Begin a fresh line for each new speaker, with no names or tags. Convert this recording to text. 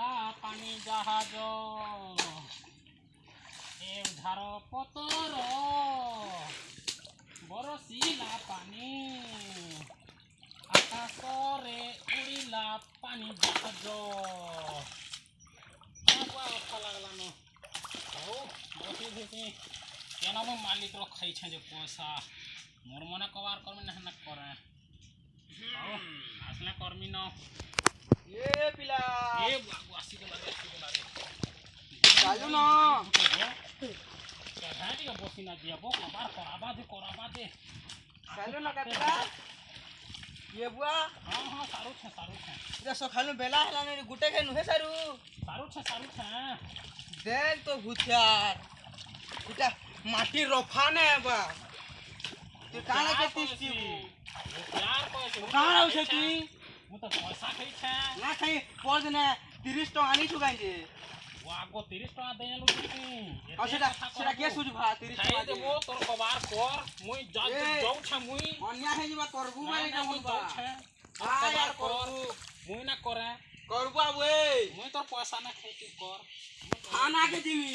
বরসিলা পানি জাহাজ এধার পতর বরসিলা পানি আকাশরে উড়িলা পানি জাহাজ অর্থ লাগলা ন বসি ধেছি কেন মু মালিকর খাইছে যে পয়সা মোর মনে কবার কর্মী না করে আসলে কর্মী ন
ए पिला
ए बाबू आसी गला रे
चालू न
कहाँ के बसिना दिया बो कबार कराबा दे
चालू न कतरा ये बुआ
हां हां सारू छे
इधर सखालु बेला हला ने गुटे के नुहे सारू
छे
देख तो भूतियार इटा माटी रफा ने बा तू काना के तिस्ती
यार पैसे
कहां आउ तू
मु तो पैसा खाई छे
ना खाई पर ने 30 टका आनी छुगाई दे
वागो 30 टका देने लु
और सेटा के सुज भा 30 टका
दे वो तोर कबार कर मुई जाऊ छे मुई
अन्या है जीवा करबू मारे का
मुई
बा
छे
आ यार करबू
मुई ना करे
करबू वे
मुई तो पैसा ना खाई कर
खाना के जीवी